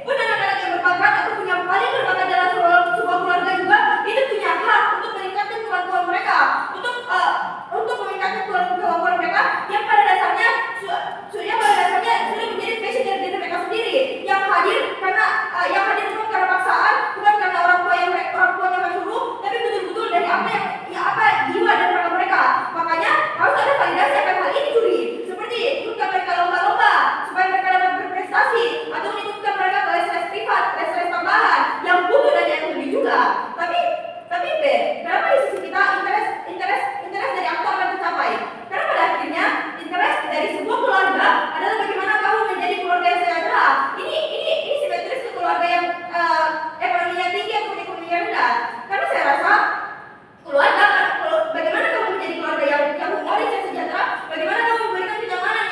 pun anak-anak yang berbakat atau punya paling berbakat dalam sebuah keluarga juga itu punya hak untuk meningkatkan kemampuan mereka, untuk meningkatkan kemampuan mereka yang pada dasarnya sudah menjadi passion dari diri mereka sendiri, yang hadir bukan karena paksaan, bukan karena orang tuanya suruh, tapi betul-betul dari apa jiwa dan raga mereka. Makanya harus ada validasi akan hal ini, Juri, seperti ikutkan mereka lomba-lomba supaya mereka dapat berprestasi, atau ikutkan mereka ke les privat, les tambahan yang butuh dan yang lebih juga. Tapi B, kenapa di sisi kita interest dari aktor akan tercapai? Karena pada akhirnya interest dari sebuah keluarga adalah bagaimana kamu menjadi keluarga yang sejahtera. Ini simetris ke keluarga yang ekonominya tinggi atau ekonominya rendah. Karena saya rasa keluarga, bagaimana kamu menjadi keluarga yang humoris dan sejahtera, bagaimana kamu memberikan kenyamanan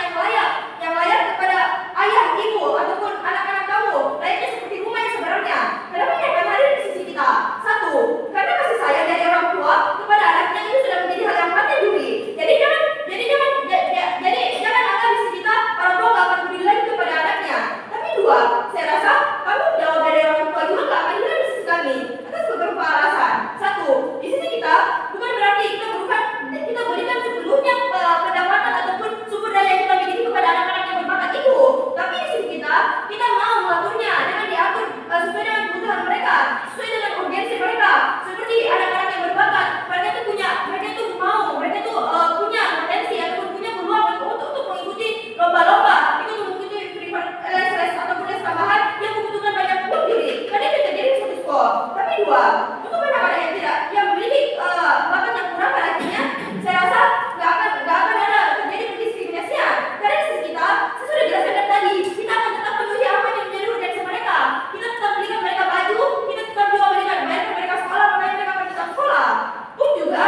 yang layak kepada ayah, ibu, ataupun anak-anak kamu, layaknya seperti rumah yang sebenarnya. Kenapa ini akan hadir di sisi kita? Satu, karena kasih sayang dari orang tua kepada anaknya itu sudah menjadi hal yang patut, Juri. Jadi jangan anggap di sisi kita orang tua gak akan peduli lagi kepada anaknya. Tapi dua, saya rasa kamu jauh dari orang tua juga gak akan hilang di sisi kami atas beberapa alasan. Satu, di sisi kita bukan berarti kita berikan sepenuhnya pendapatan ataupun sumber daya yang kita miliki kepada anak-anak yang berbakat itu. Tapi di sisi kita mau mengaturnya dengan diatur sesuai dengan kebutuhan mereka, sesuai dengan urgensi mereka. Seperti anak-anak yang berbakat, mereka itu punya potensi ataupun punya peluang untuk mengikuti lomba-lomba, itu mengikuti les ataupun les tambahan yang membutuhkan banyak uang, Juri. Karena itu terjadi satu skor. Tapi dua, untuk anak-anak yang memiliki bakat yang kurang, pada akhirnya saya rasa nggak akan ada terjadi pendiskriminasian. Karena di sisi kita, saya sudah jelaskan tadi, kita akan tetap penuhi apa yang menjadi urgensi mereka. Kita tetap belikan mereka baju, kita tetap juga bayar mereka sekolah, makanya mereka akan tetap sekolah. Pun juga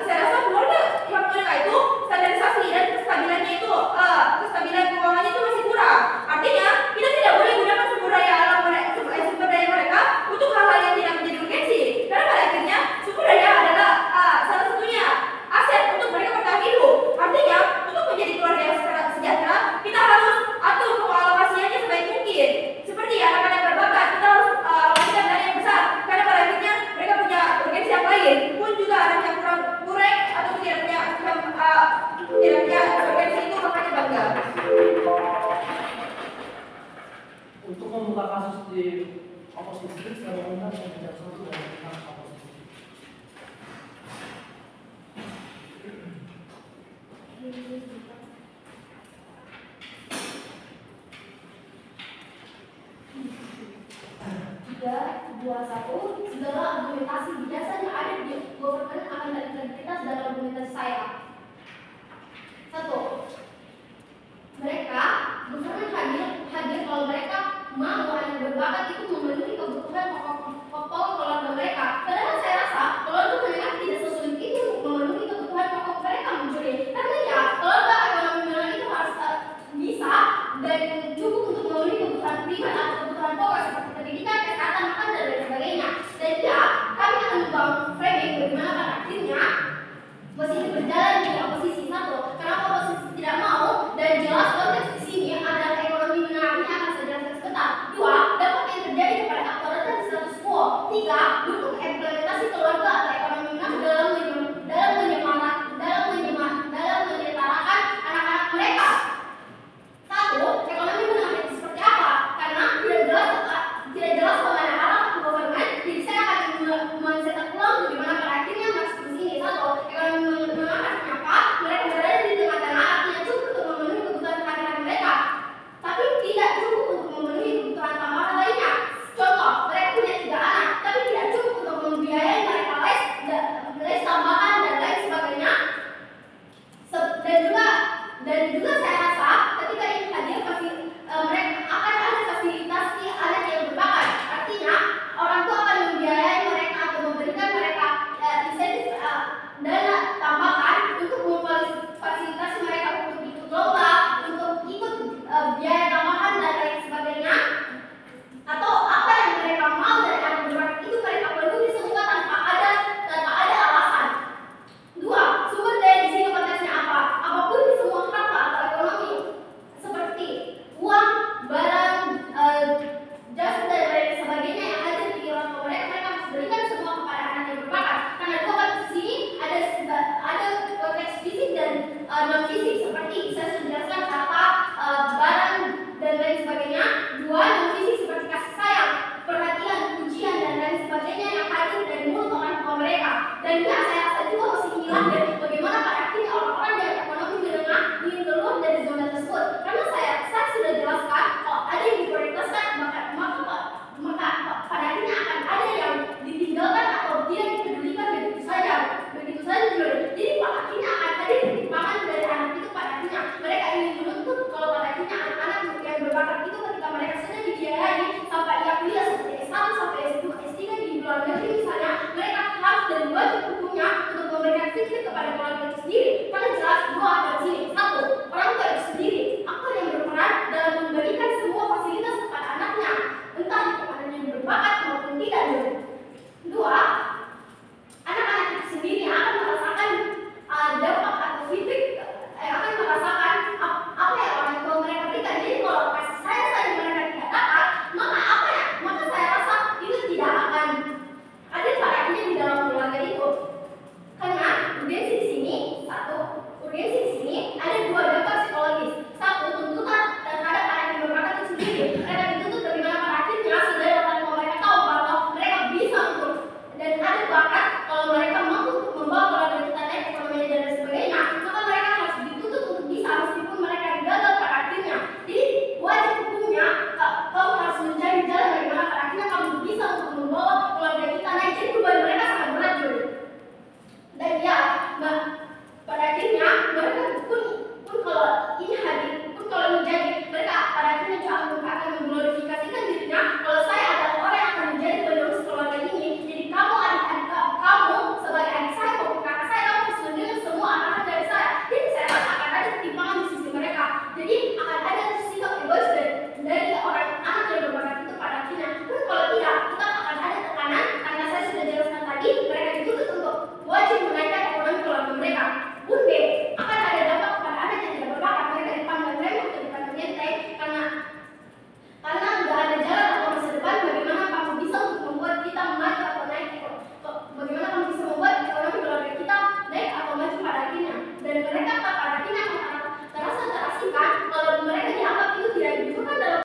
saya rasa keluarga yang mereka itu standarisasi dan kestabilan keuangannya itu masih kurang. Artinya kita tidak boleh gunakan sumber daya mereka untuk hal-hal yang tidak menjadi urgensi. Karena pada akhirnya sumber daya adalah salah satunya aset untuk mereka bertahan hidup. Artinya untuk menjadi keluarga yang sejahtera, kita harus atur pengalokasiannya sebaik mungkin. Seperti anak-anak berbakat, kita harus alokasikan dana yang besar, karena pada akhirnya mereka punya urgensi yang lain. Pun juga anak yang kurang atau tidak punya urgensi itu, makanya bangga. Untuk membuka kasus di oposisi, saya mengundang yang tidak satu dari pihak oposisi. Tiga, dua, satu. Segala argumentasi berdasarkan